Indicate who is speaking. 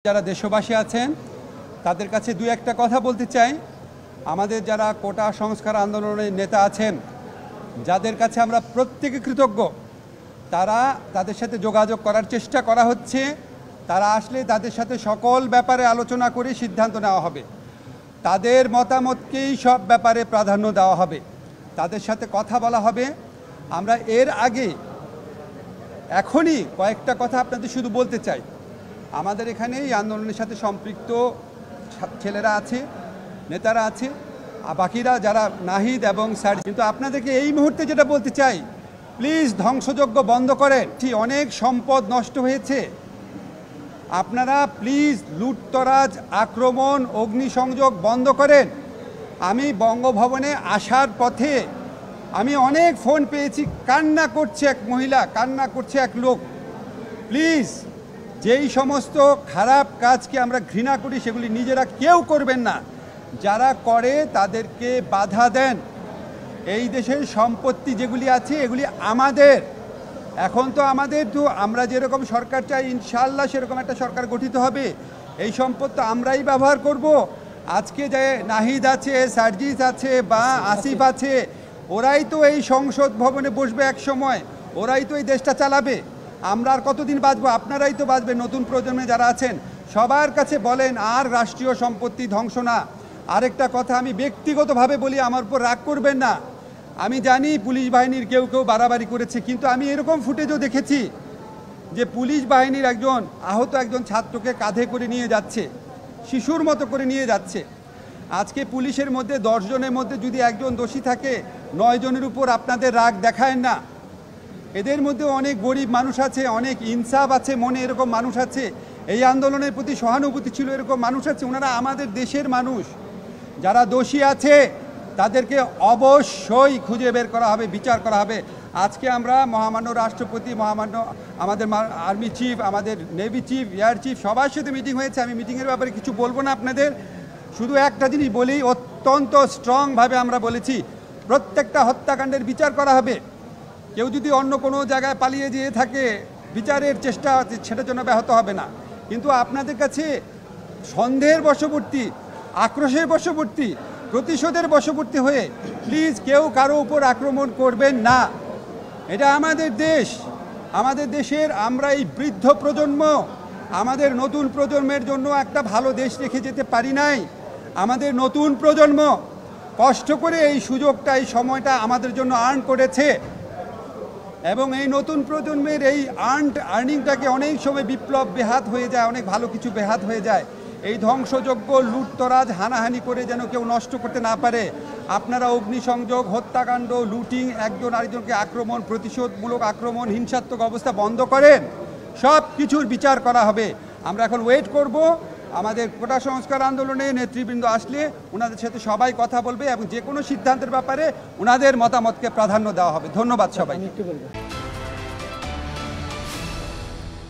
Speaker 1: যারা দেশবাসী আছেন তাদের কাছে দুই একটা কথা বলতে চাই। আমাদের যারা কোটা সংস্কার আন্দোলনের নেতা আছেন, যাদের কাছে আমরা প্রত্যেকে কৃতজ্ঞ, তাদের সাথে যোগাযোগ করার চেষ্টা করা হচ্ছে। তারা আসলে তাদের সাথে সকল ব্যাপারে আলোচনা করে সিদ্ধান্ত নেওয়া হবে। তাদের মতামতকেই সব ব্যাপারে প্রাধান্য দেওয়া হবে, তাদের সাথে কথা বলা হবে। আমরা এর আগে এখনই কয়েকটা কথা আপনাদের শুধু বলতে চাই। আমাদের এখানে এই আন্দোলনের সাথে সম্পৃক্ত ছেলেরা আছে, নেতারা আছে, বাকিরা যারা নাহিদ এবং স্যার। কিন্তু আপনাদেরকে এই মুহূর্তে যেটা বলতে চাই, প্লিজ ধ্বংসযজ্ঞ বন্ধ করেন। অনেক সম্পদ নষ্ট হয়েছে, আপনারা প্লিজ লুটতরাজ, আক্রমণ, অগ্নিসংযোগ বন্ধ করেন। আমি বঙ্গভবনে আসার পথে আমি অনেক ফোন পেয়েছি, কান্না করছে এক মহিলা, কান্না করছে এক লোক। প্লিজ, যেই সমস্ত খারাপ কাজকে আমরা ঘৃণা করি সেগুলি নিজেরা কেউ করবেন না। যারা করে তাদেরকে বাধা দেন। এই দেশের সম্পত্তি যেগুলি আছে এগুলি আমাদের। এখন তো আমরা যেরকম সরকার চাই, ইনশাআল্লাহ সেরকম একটা সরকার গঠিত হবে। এই সম্পদ তো আমরাই ব্যবহার করব। আজকে যে নাহিদ আছে, সার্জিস আছে বা আসিফ আছে, ওরাই তো এই সংসদ ভবনে বসবে এক সময়, ওরাই তো এই দেশটা চালাবে। আমরা আর কতদিন বাঁচবো? আপনারাই তো বাঁচবেন। নতুন প্রজন্মে যারা আছেন সবার কাছে বলেন আর রাষ্ট্রীয় সম্পত্তি ধ্বংস না। আরেকটা কথা আমি ব্যক্তিগতভাবে বলি, আমার উপর রাগ করবেন না। আমি জানি পুলিশ বাহিনীর কেউ বাড়াবাড়ি করেছে, কিন্তু আমি এরকম ফুটেজও দেখেছি যে পুলিশ বাহিনীর আহত একজন ছাত্রকে কাঁধে করে নিয়ে যাচ্ছে, শিশুর মতো করে নিয়ে যাচ্ছে। আজকে পুলিশের মধ্যে 10 জনের মধ্যে যদি একজন দোষী থাকে, 9 জনের উপর আপনাদের রাগ দেখায় না। এদের মধ্যে অনেক গরিব মানুষ আছে, অনেক ইনসাফ আছে মনে, এরকম মানুষ আছে। এই আন্দোলনের প্রতি সহানুভূতি ছিল, এরকম মানুষ আছে। ওনারা আমাদের দেশের মানুষ। যারা দোষী আছে তাদেরকে অবশ্যই খুঁজে বের করা হবে, বিচার করা হবে। আজকে আমরা মহামান্য রাষ্ট্রপতি, মহামান্য আমাদের আর্মি চিফ, আমাদের নেভি চিফ, এয়ার চিফ, সবার সাথে মিটিং হয়েছে। আমি মিটিংয়ের ব্যাপারে কিছু বলবো না আপনাদের, শুধু একটা জিনিস বলি, অত্যন্ত স্ট্রংভাবে আমরা বলেছি প্রত্যেকটা হত্যাকাণ্ডের বিচার করা হবে। কেউ যদি অন্য কোনো জায়গায় পালিয়ে যেয়ে থাকে, বিচারের চেষ্টা সেটার জন্য ব্যাহত হবে না। কিন্তু আপনাদের কাছে সন্দেহের বশবর্তী, আক্রোশের বশবর্তী, প্রতিশোধের বশবর্তী হয়ে প্লিজ কেউ কারো উপর আক্রমণ করবেন না। এটা আমাদের দেশ, আমাদের দেশের আমরা এই বৃদ্ধ প্রজন্ম, আমাদের নতুন প্রজন্মের জন্য একটা ভালো দেশ রেখে যেতে পারি নাই। আমাদের নতুন প্রজন্ম কষ্ট করে এই সুযোগটা, এই সময়টা আমাদের জন্য আর্ন করেছে, এবং এই নতুন প্রজন্মের এই আর্নিংটাকে অনেক সময় বিপ্লব ব্যাহত হয়ে যায়, অনেক ভালো কিছু ব্যাহত হয়ে যায়। এই ধ্বংসযজ্ঞ, লুটতরাজ, হানাহানি করে যেন কেউ নষ্ট করতে না পারে। আপনারা অগ্নিসংযোগ, হত্যাকাণ্ড, লুটিং, একজন আরেকজনকে আক্রমণ, প্রতিশোধমূলক আক্রমণ, হিংসাত্মক অবস্থা বন্ধ করেন। সব কিছুর বিচার করা হবে। আমরা এখন ওয়েট করব। আমাদের কোটা সংস্কার আন্দোলনে নেতৃবৃন্দ আসলে ওনাদের সাথে সবাই কথা বলবে এবং যে কোনো সিদ্ধান্তের ব্যাপারে ওনাদের মতামতকে প্রাধান্য দেওয়া হবে। ধন্যবাদ সবাই।